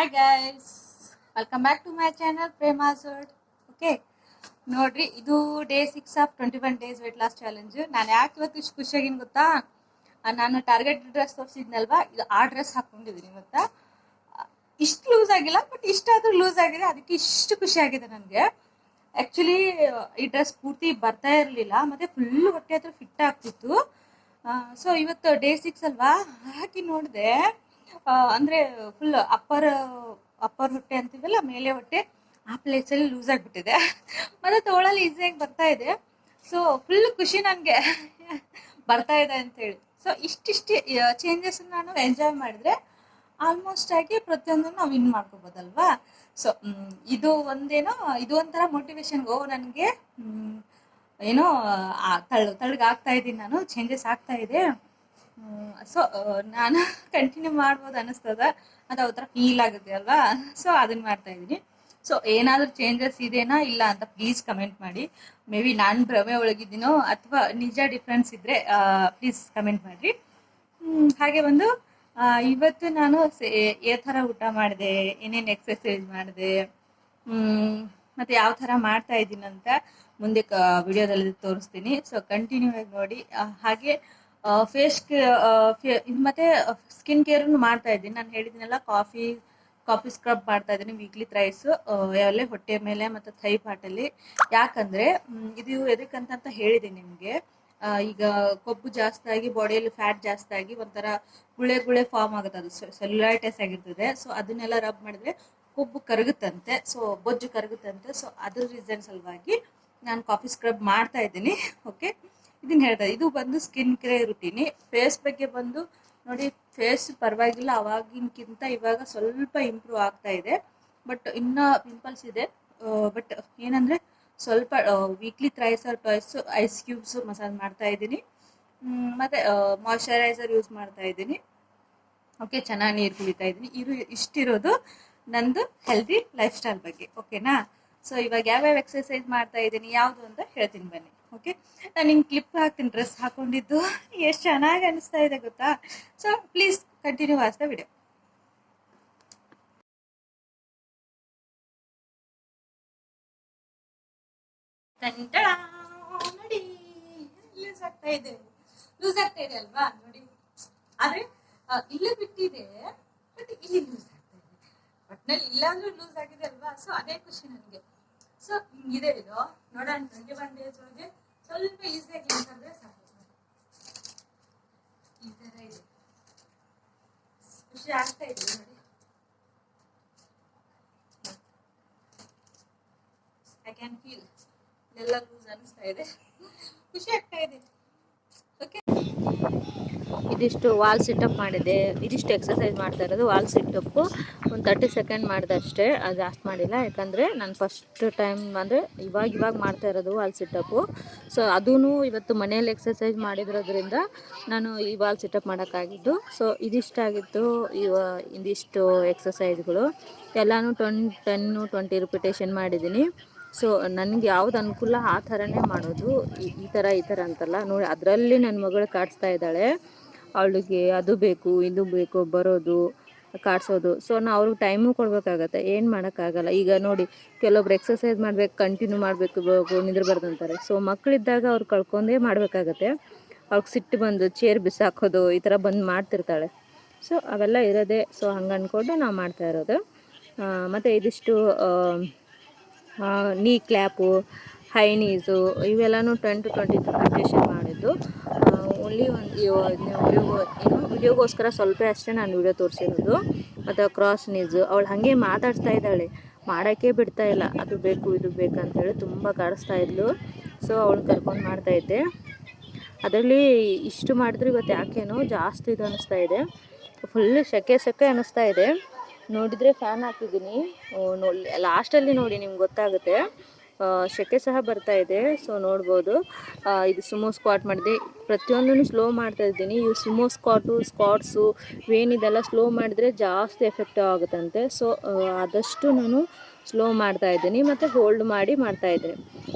Hi guys, welcome back to my channel Prema's world. Okay ನೋಡ್ರಿ, ಇದು day 6 of 21 days weight loss challenge. ನಾನು ಯಾಕೆ ಇವತ್ತು ಇಷ್ಟು ಖುಷಿಯಾಗಿನಿ ಗೊತ್ತಾ? ನಾನು ಟಾರ್ಗೆಟ್ ಡ್ರೆಸ್ ತೋರಿಸಿದ್ನಲ್ವಾ, ಇದು ಆ ಡ್ರೆಸ್ ಹಾಕೊಂಡಿದ್ದೀನಿ ಗೊತ್ತಾ. ಇಷ್ಟು ಲೂಸ್ ಆಗಿಲ್ಲ, ಬಟ್ ಇಷ್ಟಾದ್ರೂ ಲೂಸ್ ಆಗಿದೆ. ಅದಕ್ಕೆ ಇಷ್ಟು ಖುಷಿ ಆಗಿದೆ ನನಗೆ. ಆ್ಯಕ್ಚುಲಿ ಈ ಡ್ರೆಸ್ ಪೂರ್ತಿ ಬರ್ತಾ ಇರಲಿಲ್ಲ, ಮತ್ತೆ ಫುಲ್ ಹೊಟ್ಟೆ ಹತ್ರ ಫಿಟ್ ಆಗ್ತಿತ್ತು. ಸೊ ಇವತ್ತು ಡೇ 6 ಅಲ್ವಾ, ಹಾಕಿ ನೋಡಿದೆ. ಅಂದರೆ ಫುಲ್ ಅಪ್ಪರ್ ಹೊಟ್ಟೆ ಅಂತೀವಲ್ಲ, ಮೇಲೆ ಹೊಟ್ಟೆ, ಆ ಪ್ಲೇಸಲ್ಲಿ ಲೂಸ್ ಆಗಿಬಿಟ್ಟಿದೆ. ಮತ್ತು ತೋಳಲ್ಲಿ ಈಸಿಯಾಗಿ ಬರ್ತಾ ಇದೆ. ಸೊ ಫುಲ್ ಖುಷಿ ನನಗೆ ಬರ್ತಾ ಇದೆ ಅಂತೇಳಿ. ಸೊ ಇಷ್ಟಿಷ್ಟು ಚೇಂಜಸ್ ನಾನು ಎಂಜಾಯ್ ಮಾಡಿದ್ರೆ ಆಲ್ಮೋಸ್ಟ್ ಆಗಿ ಪ್ರತಿಯೊಂದನ್ನು ನಾವು ವಿನ್ ಮಾಡ್ಕೋಬೋದಲ್ವಾ. ಸೊ ಇದು ಒಂಥರ ಮೋಟಿವೇಶನ್. ನನಗೆ ಏನೋ ತಳ್ಳಗಾಗ್ತಾ ಇದ್ದೀನಿ, ನಾನು ಚೇಂಜಸ್ ಆಗ್ತಾ ಇದೆ. ಸೊ ನಾನು ಕಂಟಿನ್ಯೂ ಮಾಡ್ಬೋದು ಅನ್ನಿಸ್ತದ, ಅದು ಅವ್ರ ಥರ ಫೀಲ್ ಆಗುತ್ತೆ ಅಲ್ವಾ. ಸೊ ಅದನ್ನ ಮಾಡ್ತಾ ಇದ್ದೀನಿ. ಸೊ ಏನಾದರೂ ಚೇಂಜಸ್ ಇದೆನಾ ಇಲ್ಲ ಅಂತ ಪ್ಲೀಸ್ ಕಮೆಂಟ್ ಮಾಡಿ. ಮೇ ಬಿ ನಾನು ಭ್ರಮೆ ಒಳಗಿದ್ದೀನೋ ಅಥವಾ ನಿಜ ಡಿಫ್ರೆನ್ಸ್ ಇದ್ದರೆ ಪ್ಲೀಸ್ ಕಮೆಂಟ್ ಮಾಡಿರಿ. ಹಾಗೆ ಬಂದು ಇವತ್ತು ನಾನು ಯಾವ ಥರ ಊಟ ಮಾಡಿದೆ, ಏನೇನು ಎಕ್ಸಸೈಸ್ ಮಾಡಿದೆ, ಮತ್ತು ಯಾವ ಥರ ಮಾಡ್ತಾ ಇದ್ದೀನಿ ಅಂತ ಮುಂದೆ ವಿಡಿಯೋದಲ್ಲಿ ತೋರಿಸ್ತೀನಿ. ಸೊ ಕಂಟಿನ್ಯೂ ಆಗಿ ನೋಡಿ. ಹಾಗೆ ಫೇಸ್ ಮತ್ತು ಸ್ಕಿನ್ ಕೇರನ್ನು ಮಾಡ್ತಾ ಇದ್ದೀನಿ. ನಾನು ಹೇಳಿದ್ದೀನಲ್ಲ, ಕಾಫಿ ಸ್ಕ್ರಬ್ ಮಾಡ್ತಾ ಇದ್ದೀನಿ ವೀಕ್ಲಿ ಥ್ರೈಸ್, ಯಾವಲ್ಲೇ ಹೊಟ್ಟೆ ಮೇಲೆ ಮತ್ತು ಥೈ ಪಾರ್ಟಲ್ಲಿ. ಯಾಕಂದರೆ ಇದು ಎದಕ್ಕಂತ ಹೇಳಿದ್ದೀನಿ ನಿಮಗೆ. ಈಗ ಕೊಬ್ಬು ಜಾಸ್ತಿ ಆಗಿ ಬಾಡಿಯಲ್ಲಿ ಫ್ಯಾಟ್ ಜಾಸ್ತಿ ಆಗಿ ಒಂಥರ ಗುಳೆ ಫಾರ್ಮ್ ಆಗುತ್ತೆ, ಅದು ಸೆಲ್ಯುಲೈಟಿಸ್ ಆಗಿರ್ತದೆ. ಸೊ ಅದನ್ನೆಲ್ಲ ರಬ್ ಮಾಡಿದ್ರೆ ಕೊಬ್ಬು ಕರಗುತ್ತಂತೆ, ಸೊ ಬೊಜ್ಜು ಕರಗುತ್ತಂತೆ. ಸೊ ಅದ್ರ ರೀಸನ್ ಸಲುವಾಗಿ ನಾನು ಕಾಫಿ ಸ್ಕ್ರಬ್ ಮಾಡ್ತಾ ಇದ್ದೀನಿ. ಓಕೆ, ಇದನ್ನ ಹೇಳ್ತಾ ಇದು ಬಂದು ಸ್ಕಿನ್ ಕೇರ್ ರುಟೀನಿ. ಫೇಸ್ ಬಗ್ಗೆ ಬಂದು ನೋಡಿ, ಫೇಸ್ ಪರವಾಗಿಲ್ಲ, ಅವಾಗಿನಕ್ಕಿಂತ ಇವಾಗ ಸ್ವಲ್ಪ ಇಂಪ್ರೂವ್ ಆಗ್ತಾ ಇದೆ. ಬಟ್ ಇನ್ನೂ ಪಿಂಪಲ್ಸ್ ಇದೆ. ಬಟ್ ಏನಂದರೆ ಸ್ವಲ್ಪ weekly thrice or twice ice cubes massage ಮಾಡ್ತಾ ಇದ್ದೀನಿ. ಮತ್ತು ಮಾಯ್ಶ್ಚರೈಸರ್ ಯೂಸ್ ಮಾಡ್ತಾ ಇದ್ದೀನಿ. ಓಕೆ, ಚೆನ್ನಾಗಿ ನೀರು ಕುಡಿತಾ ಇದ್ದೀನಿ. ಇಷ್ಟಿರೋದು ನಂದು ಹೆಲ್ದಿ ಲೈಫ್ ಸ್ಟೈಲ್ ಬಗ್ಗೆ. ಓಕೆನಾ? ಸೊ ಇವಾಗ ಯಾವ್ಯಾವ ಎಕ್ಸಸೈಸ್ ಮಾಡ್ತಾ ಇದ್ದೀನಿ ಯಾವುದು ಅಂತ ಹೇಳ್ತೀನಿ ಬನ್ನಿ. ಓಕೆ, ನಾನು ಹಿಂಗೆ ಕ್ಲಿಪ್ ಹಾಕ್ತೀನಿ ಡ್ರೆಸ್ ಹಾಕೊಂಡಿದ್ದು. ಎಷ್ಟು ಚೆನ್ನಾಗಿ ಅನಿಸ್ತಾ ಇದೆ ಗೊತ್ತಾ. So please continue watch the video. ನೋಡಿ, ಲೂಸ್ ಆಗ್ತಾ ಇದೆ ಅಲ್ವಾ. ನೋಡಿ, ಆದ್ರೆ ಇಲ್ಲೇ ಬಿಟ್ಟಿದೆ, ಬಟ್ ಇಲ್ಲಿ ಲೂಸ್ ಆಗ್ತಾ ಇದೆ. ಒಟ್ನಲ್ಲಿ ಇಲ್ಲಾಂದ್ರೂ ಲೂಸ್ ಆಗಿದೆ ಅಲ್ವಾ. ಸೊ ಅದೇ ಖುಷಿ ನನಗೆ. ಸೊ ಹಿಂಗಿದೆ ಇದು. ನೋಡೋಣ 21 ಡೇಸ್ ಒಳಗೆ ಸ್ವಲ್ಪ ಈಸಿಯಾಗಿ ಅಂತಂದ್ರೆ ಸಾಕು. ಈ ತರ ಇದೆ, ಖುಷಿ ಆಗ್ತಾ ಇದೆ ನೋಡಿ. ಐ ಕ್ಯಾನ್ ಫೀಲ್ ಎಲ್ಲ ಲೂಸ್ ಅನಿಸ್ತಾ ಇದೆ, ಖುಷಿ ಆಗ್ತಾ ಇದೆ. ಓಕೆ, ಇದಿಷ್ಟು ವಾಲ್ ಸಿಟಪ್ ಮಾಡಿದೆ. ಇದಿಷ್ಟು ಎಕ್ಸಸೈಸ್ ಮಾಡ್ತಾ ಇರೋದು ವಾಲ್ ಸಿಟಪ್ಪು. ಒಂದು 30 ಸೆಕೆಂಡ್ ಮಾಡಿದೆ ಅಷ್ಟೇ, ಅದು ಜಾಸ್ತಿ ಮಾಡಿಲ್ಲ. ಯಾಕಂದರೆ ನಾನು ಫಸ್ಟ್ ಟೈಮ್ ಅಂದರೆ ಇವಾಗ ಮಾಡ್ತಾ ಇರೋದು ವಾಲ್ ಸಿಟಪ್ಪು. ಸೊ ಅದೂ ಇವತ್ತು ಮನೆಯಲ್ಲಿ ಎಕ್ಸಸೈಸ್ ಮಾಡಿರೋದ್ರಿಂದ ನಾನು ಈ ವಾಲ್ ಸಿಟಪ್ ಮಾಡೋಕ್ಕಾಗಿದ್ದು. ಸೊ ಇದಿಷ್ಟಾಗಿತ್ತು ಇದಿಷ್ಟು ಎಕ್ಸಸೈಸ್ಗಳು. ಎಲ್ಲನೂ 10-20 ರಿಪಿಟೇಷನ್ ಮಾಡಿದ್ದೀನಿ. ಸೊ ನನಗೆ ಯಾವ್ದು ಅನುಕೂಲ ಆ ಥರನೇ ಮಾಡೋದು. ಈ ಥರ ಅಂತಲ್ಲ ನೋಡಿ. ಅದರಲ್ಲಿ ನನ್ನ ಮಗಳು ಕಾಡಿಸ್ತಾ ಇದ್ದಾಳೆ, ಅವಳಿಗೆ ಅದು ಬೇಕು ಇದು ಬೇಕು ಬರೋದು ಕಾಡಿಸೋದು. ಸೊ ನಾವು ಅವ್ರಿಗೆ ಟೈಮು ಕೊಡಬೇಕಾಗತ್ತೆ, ಏನು ಮಾಡೋಕ್ಕಾಗಲ್ಲ. ಈಗ ನೋಡಿ, ಕೆಲವೊಬ್ರು ಎಕ್ಸಸೈಸ್ ಮಾಡಬೇಕು, ಕಂಟಿನ್ಯೂ ಮಾಡಬೇಕು, ನಿದ್ರಬಾರ್ದು ಅಂತಾರೆ. ಸೊ ಮಕ್ಕಳಿದ್ದಾಗ ಅವ್ರು ಕಳ್ಕೊಂಡೇ ಮಾಡಬೇಕಾಗತ್ತೆ. ಅವ್ರಿಗೆ ಸಿಟ್ಟು ಬಂದು ಚೇರ್ ಬಿಸಾಕೋದು ಈ ಥರ ಬಂದು ಮಾಡ್ತಿರ್ತಾಳೆ. ಸೊ ಅವೆಲ್ಲ ಇರೋದೇ. ಸೊ ಹಂಗೆ ಅಂದ್ಕೊಂಡು ನಾವು ಮಾಡ್ತಾ ಇರೋದು. ಮತ್ತು ಇದಿಷ್ಟು ನೀ ಕ್ಲ್ಯಾಪು, ಹೈ ನೀಸು, ಇವೆಲ್ಲನೂ 10-20 ರಿಪಿಟೇಷನ್ ಮಾಡಿದ್ದು. ಓನ್ಲಿ ವಿಡಿಯೋಗೋಸ್ಕರ ಸ್ವಲ್ಪ ಅಷ್ಟೇ ನಾನು ವಿಡಿಯೋ ತೋರಿಸಿರೋದು. ಮತ್ತು ಕ್ರಾಸ್ ನೀಸು, ಅವಳು ಹಾಗೆ ಮಾತಾಡ್ತಾ ಇದ್ದಾಳೆ, ಮಾಡೋಕ್ಕೆ ಬಿಡ್ತಾ ಇಲ್ಲ. ಅದು ಬೇಕು ಇದು ಬೇಕಂತೇಳಿ ತುಂಬ ಕಾಡಿಸ್ತಾ ಇದ್ಲು. ಸೊ ಅವಳು ಕರ್ಕೊಂಡು ಮಾಡ್ತಾಯಿದ್ದೆ. ಅದರಲ್ಲಿ ಇಷ್ಟು ಮಾಡಿದ್ರು ಇವತ್ತು ಯಾಕೇನೋ ಜಾಸ್ತಿ ಇದು ಅನ್ನಿಸ್ತಾ ಇದೆ. ಫುಲ್ಲು ಸೆಕೆ ಅನ್ನಿಸ್ತಾ ಇದೆ. ನೋಡಿದರೆ ಫ್ಯಾನ್ ಹಾಕಿದ್ದೀನಿ. ಲಾಸ್ಟಲ್ಲಿ ನೋಡಿ ನಿಮ್ಗೆ ಗೊತ್ತಾಗುತ್ತೆ. ಸೆಕೆ ಸಹ ಬರ್ತಾ ಇದೆ. ಸೊ ನೋಡ್ಬೋದು. ಇದು ಸುಮೋ ಸ್ಕ್ವಾಟ್ ಮಾಡಿದೆ. ಪ್ರತಿಯೊಂದನ್ನು ಸ್ಲೋ ಮಾಡ್ತಾ ಇದ್ದೀನಿ. ಇವು ಸುಮೋ ಸ್ಕ್ವಾಟ್ಸು ಏನಿದೆಲ್ಲ ಸ್ಲೋ ಮಾಡಿದರೆ ಜಾಸ್ತಿ ಎಫೆಕ್ಟಿವ್ ಆಗುತ್ತಂತೆ. ಸೊ ಆದಷ್ಟು ನಾನು ಸ್ಲೋ ಮಾಡ್ತಾಯಿದ್ದೀನಿ ಮತ್ತು ಹೋಲ್ಡ್ ಮಾಡಿ ಮಾಡ್ತಾಯಿದ್ದೀನಿ.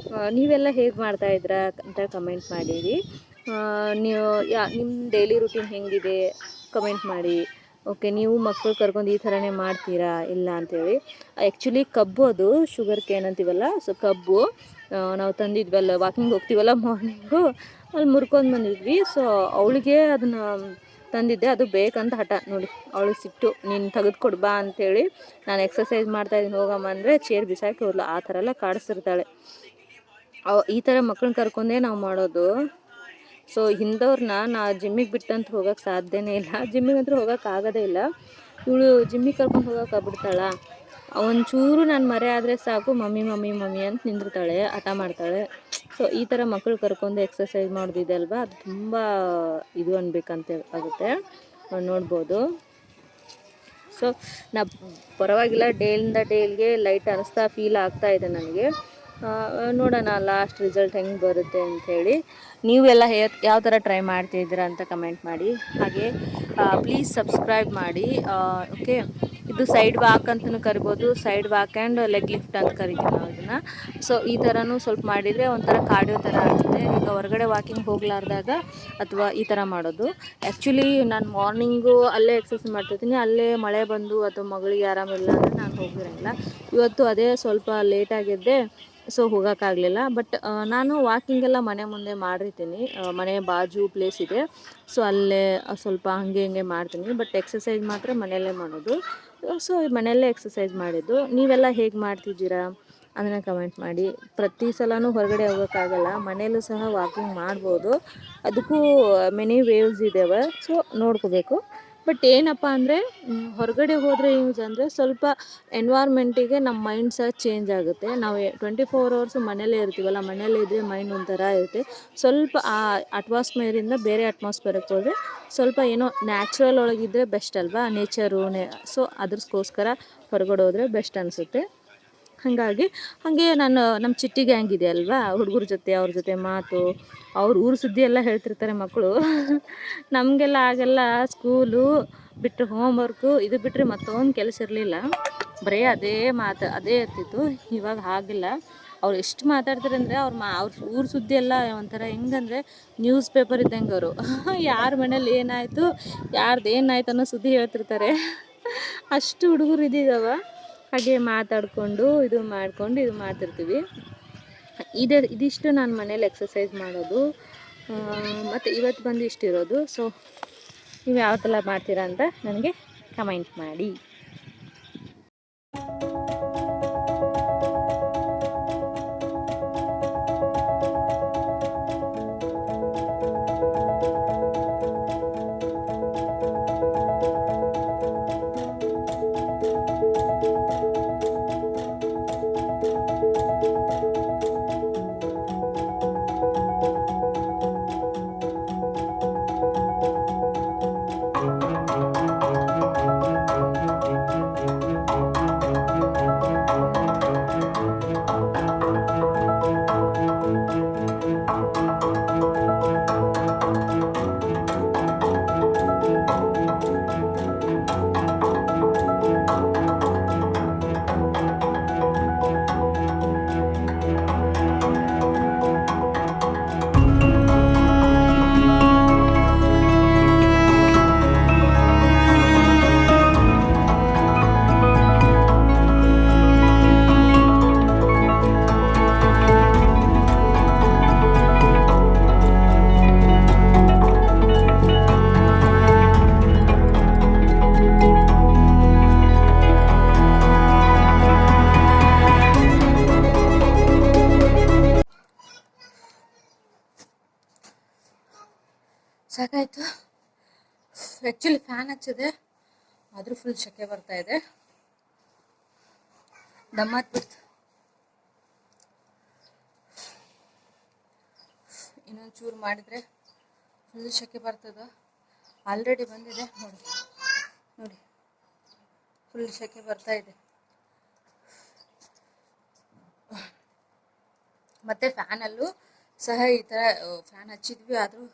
ನೀವೆಲ್ಲ ಹೇಗೆ ಮಾಡ್ತಾಯಿದ್ದೀರಾ ಅಂತ ಕಮೆಂಟ್ ಮಾಡಿರಿ. ನೀವು ನಿಮ್ಮ ಡೈಲಿ ರೂಟೀನ್ ಹೆಂಗಿದೆ ಕಮೆಂಟ್ ಮಾಡಿ. ಓಕೆ, ನೀವು ಮಕ್ಕಳು ಕರ್ಕೊಂಡು ಈ ಥರನೇ ಮಾಡ್ತೀರಾ ಇಲ್ಲ ಅಂತೇಳಿ. ಆ್ಯಕ್ಚುಲಿ ಕಬ್ಬು ಅದು ಶುಗರ್ ಕೇನ್ ಅಂತೀವಲ್ಲ, ಸೊ ಕಬ್ಬು ನಾವು ತಂದಿದ್ವಲ್ಲ, ವಾಕಿಂಗ್ ಹೋಗ್ತೀವಲ್ಲ ಮಾರ್ನಿಂಗು, ಅಲ್ಲಿ ಮುರ್ಕೊಂಡು ಬಂದಿದ್ವಿ. ಸೊ ಅವಳಿಗೆ ಅದನ್ನು ತಂದಿದ್ದೆ, ಅದು ಬೇಕಂತ ಹಠ ನೋಡಿ. ಅವಳು ಸಿಟ್ಟು, ನೀನು ತೆಗೆದುಕೊಡು ಬಾ ಅಂಥೇಳಿ. ನಾನು ಎಕ್ಸಸೈಸ್ ಮಾಡ್ತಾಯಿದ್ದೀನಿ ಹೋಗಮ್ಮ ಅಂದರೆ ಚೇರ್ ಬಿಸಾಕಿ ಹೋದ್ಲು. ಆ ಥರ ಎಲ್ಲ ಕಾಡಿಸ್ತಿರ್ತಾಳೆ. ಈ ಥರ ಮಕ್ಕಳನ್ನ ಕರ್ಕೊಂಡೇ ನಾವು ಮಾಡೋದು. ಸೊ ಹಿಂದವ್ರನ್ನ ನಾ ಜಿಮ್ಮಿಗೆ ಬಿಟ್ಟಂತ ಹೋಗೋಕ್ಕೆ ಸಾಧ್ಯನೇ ಇಲ್ಲ. ಜಿಮ್ಮಿಗೆ ಅಂತೂ ಹೋಗೋಕೆ ಆಗೋದೇ ಇಲ್ಲ. ಇವಳು ಜಿಮ್ಮಿಗೆ ಕರ್ಕೊಂಡು ಹೋಗೋಕೆ ಆಗ್ಬಿಡ್ತಾಳ. ಒಂಚೂರು ನಾನು ಮರೆ ಆದರೆ ಸಾಕು, ಮಮ್ಮಿ ಮಮ್ಮಿ ಮಮ್ಮಿ ಅಂತ ನಿಂದಿರ್ತಾಳೆ, ಹಠ ಮಾಡ್ತಾಳೆ. ಸೊ ಈ ಥರ ಮಕ್ಕಳು ಕರ್ಕೊಂಡು ಎಕ್ಸಸೈಸ್ ಮಾಡೋದಿದೆ ಅಲ್ವಾ, ಅದು ತುಂಬ ಇದು ಅನ್ಬೇಕಂತ ಆಗುತ್ತೆ, ನೋಡ್ಬೋದು. ಸೊ ನಾ ಪರವಾಗಿಲ್ಲ, ಡೇಲಿಂದ ಡೇಲ್ಗೆ ಲೈಟ್ ಅನಿಸ್ತಾ ಫೀಲ್ ಆಗ್ತಾ ಇದೆ ನನಗೆ. ನೋಡೋಣ ಲಾಸ್ಟ್ ರಿಸಲ್ಟ್ ಹೆಂಗೆ ಬರುತ್ತೆ ಅಂಥೇಳಿ. ನೀವೆಲ್ಲ ಯಾವ ಥರ ಟ್ರೈ ಮಾಡ್ತಿದ್ದೀರಾ ಅಂತ ಕಮೆಂಟ್ ಮಾಡಿ. ಹಾಗೆ ಪ್ಲೀಸ್ ಸಬ್ಸ್ಕ್ರೈಬ್ ಮಾಡಿ. ಓಕೆ, ಇದು ಸೈಡ್ ವಾಕ್ ಅಂತಲೂ ಕರಿಬೋದು, side walk and leg lift ಅಂತ ಕರಿತೀವಿ ನಾವು ಇದನ್ನು. ಸೊ ಈ ಥರನೂ ಸ್ವಲ್ಪ ಮಾಡಿದರೆ ಒಂಥರ ಕಾರ್ಡಿಯೋ ಥರ ಆಗುತ್ತೆ. ಈಗ ಹೊರಗಡೆ ವಾಕಿಂಗ್ ಹೋಗ್ಲಾರ್ದಾಗ ಅಥವಾ ಈ ಥರ ಮಾಡೋದು. ಆ್ಯಕ್ಚುಲಿ ನಾನು ಮಾರ್ನಿಂಗು ಅಲ್ಲೇ ಎಕ್ಸಸೈಸ್ ಮಾಡ್ತಿರ್ತೀನಿ, ಅಲ್ಲೇ ಮಳೆ ಬಂದು ಅಥವಾ ಮಗಳಿಗೆ ಆರಾಮಿಲ್ಲ ಅಂದರೆ ನಾನು ಹೋಗಿರೋಂಗಿಲ್ಲ. ಇವತ್ತು ಅದೇ ಸ್ವಲ್ಪ ಲೇಟಾಗಿದ್ದೆ, ಸೊ ಹೋಗೋಕ್ಕಾಗಲಿಲ್ಲ. ಬಟ್ ನಾನು ವಾಕಿಂಗೆಲ್ಲ ಮನೆ ಮುಂದೆ ಮಾಡಿರ್ತೀನಿ, ಮನೆ ಬಾಜು ಪ್ಲೇಸ್ ಇದೆ. ಸೊ ಅಲ್ಲೇ ಸ್ವಲ್ಪ ಹಾಗೆ ಹಿಂಗೆ ಮಾಡ್ತೀನಿ. ಬಟ್ ಎಕ್ಸಸೈಸ್ ಮಾತ್ರ ಮನೆಯಲ್ಲೇ ಮಾಡೋದು. ಸೊ ಮನೆಯಲ್ಲೇ ಎಕ್ಸಸೈಸ್ ಮಾಡಿದ್ದು. ನೀವೆಲ್ಲ ಹೇಗೆ ಮಾಡ್ತಿದ್ದೀರಾ ಅದನ್ನು ಕಮೆಂಟ್ ಮಾಡಿ. ಪ್ರತಿ ಸಲವೂ ಹೊರಗಡೆ ಹೋಗೋಕ್ಕಾಗಲ್ಲ, ಮನೆಯಲ್ಲೂ ಸಹ ವಾಕಿಂಗ್ ಮಾಡ್ಬೋದು. ಅದಕ್ಕೂ ಮೆನಿ ವೇವ್ಸ್ ಇದ್ದಾವೆ, ಸೊ ನೋಡ್ಕೋಬೇಕು. ಬಟ್ ಏನಪ್ಪ ಅಂದರೆ ಹೊರಗಡೆ ಹೋದರೆ ಯೂಸ್ ಅಂದರೆ ಸ್ವಲ್ಪ ಎನ್ವೈರ್ಮೆಂಟಿಗೆ ನಮ್ಮ ಮೈಂಡ್ ಸಹ ಚೇಂಜ್ ಆಗುತ್ತೆ. ನಾವು 24 ಅವರ್ಸು ಮನೆಯಲ್ಲೇ ಇರ್ತೀವಲ್ಲ, ಮನೆಯಲ್ಲೇ ಇದ್ದರೆ ಮೈಂಡ್ ಒಂಥರ ಇರುತ್ತೆ. ಸ್ವಲ್ಪ ಆ ಅಟ್ಮಾಸ್ಫಿಯರಿಂದ ಬೇರೆ ಅಟ್ಮಾಸ್ಫಿಯರ್ಗೆ ಹೋದರೆ ಸ್ವಲ್ಪ ಏನೋ ನ್ಯಾಚುರಲ್ ಒಳಗಿದ್ದರೆ ಬೆಸ್ಟ್ ಅಲ್ವಾ, ನೇಚರು. ಸೊ ಅದಕ್ಕೋಸ್ಕರ ಹೊರಗಡೆ ಹೋದರೆ ಬೆಸ್ಟ್ ಅನಿಸುತ್ತೆ. ಹಾಗಾಗಿ ನಾನು ನಮ್ಮ ಚಿಟ್ಟಿ ಗ್ಯಾಂಗ್ ಇದೆ ಅಲ್ವಾ, ಹುಡುಗರ ಜೊತೆ ಅವ್ರ ಜೊತೆ ಮಾತು, ಅವ್ರ ಊರು ಸುದ್ದಿ ಎಲ್ಲ ಹೇಳ್ತಿರ್ತಾರೆ ಮಕ್ಕಳು. ನಮಗೆಲ್ಲ ಆಗೆಲ್ಲ ಸ್ಕೂಲು ಬಿಟ್ಟು ಹೋಮ್ವರ್ಕು ಇದು ಬಿಟ್ಟರೆ ಮತ್ತೊಂದು ಕೆಲಸ ಇರಲಿಲ್ಲ, ಬರೀ ಅದೇ ಮಾತು ಅದೇ ಇರ್ತಿತ್ತು. ಇವಾಗ ಹಾಗಿಲ್ಲ. ಅವ್ರು ಎಷ್ಟು ಮಾತಾಡ್ತಾರೆ ಅಂದರೆ ಅವ್ರ ಊರು ಸುದ್ದಿ ಎಲ್ಲ ಒಂಥರ ಹೆಂಗಂದರೆ ನ್ಯೂಸ್ ಪೇಪರ್ ಇದ್ದಂಗೆ ಅವರು. ಯಾರ ಮನೇಲಿ ಏನಾಯಿತು, ಯಾರ್ದು ಏನಾಯ್ತು ಅನ್ನೋ ಸುದ್ದಿ ಹೇಳ್ತಿರ್ತಾರೆ. ಅಷ್ಟು ಹುಡುಗರು ಇದ್ದಿದ್ದಾವ. ಹಾಗೆ ಮಾತಾಡಿಕೊಂಡು ಇದು ಮಾಡ್ತಿರ್ತೀವಿ. ಇದಿಷ್ಟು ನಾನು ಮನೇಲಿ ಎಕ್ಸಸೈಸ್ ಮಾಡೋದು. ಮತ್ತು ಇವತ್ತು ಬಂದು ಇಷ್ಟಿರೋದು. ಸೊ ನೀವು ಯಾವ ಥರ ಮಾಡ್ತೀರಾ ಅಂತ ನನಗೆ ಕಮೆಂಟ್ ಮಾಡಿ. ಸಾಕಾಯಿತು. ಆ್ಯಕ್ಚುಲಿ ಫ್ಯಾನ್ ಹಚ್ಚಿದೆ, ಆದರೂ ಫುಲ್ ಸೆಕೆ ಬರ್ತಾ ಇದೆ. ದಮ್ಮಾತ್ಬಿಡ್ತು. ಇನ್ನೊಂದು ಚೂರು ಮಾಡಿದರೆ ಫುಲ್ ಸೆಕೆ ಬರ್ತದೆ. ಆಲ್ರೆಡಿ ಬಂದಿದೆ ನೋಡಿ, ಫುಲ್ ಸೆಕೆ ಬರ್ತಾ ಇದೆ. ಮತ್ತು ಫ್ಯಾನಲ್ಲೂ ಸಹ ಈ ಥರ ಫ್ಯಾನ್ ಹಚ್ಚಿದ್ವಿ, ಆದರೂ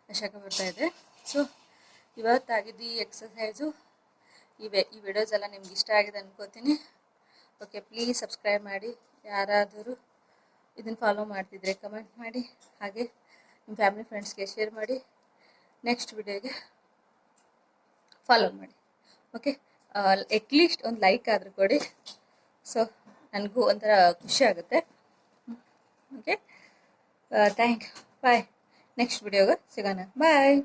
ಸೆಕೆ ಬರ್ತಾ ಇದೆ. ಸೊ ಇವತ್ತಾಗಿದ್ದು ಈ ಎಕ್ಸಸೈಸು, ಈ ವಿಡಿಯೋಸ್ ಎಲ್ಲ ನಿಮ್ಗೆ ಇಷ್ಟ ಆಗಿದೆ ಅನ್ಕೋತೀನಿ. ಓಕೆ, ಪ್ಲೀಸ್ ಸಬ್ಸ್ಕ್ರೈಬ್ ಮಾಡಿ. ಯಾರಾದರೂ ಇದನ್ನು ಫಾಲೋ ಮಾಡ್ತಿದ್ರೆ ಕಮೆಂಟ್ ಮಾಡಿ. ಹಾಗೆ ನಿಮ್ಮ ಫ್ಯಾಮಿಲಿ ಫ್ರೆಂಡ್ಸ್ಗೆ ಶೇರ್ ಮಾಡಿ. ನೆಕ್ಸ್ಟ್ ವಿಡಿಯೋಗೆ ಫಾಲೋ ಮಾಡಿ. ಓಕೆ, ಅಟ್ಲೀಸ್ಟ್ ಒಂದು ಲೈಕ್ ಆದರೂ ಕೊಡಿ. ಸೊ ನನಗೂ ಒಂಥರ ಖುಷಿ ಆಗುತ್ತೆ. Okay, thank you. Bye. Next ವಿಡಿಯೋಗೆ ಸಿಗೋಣ. ಬಾಯ್.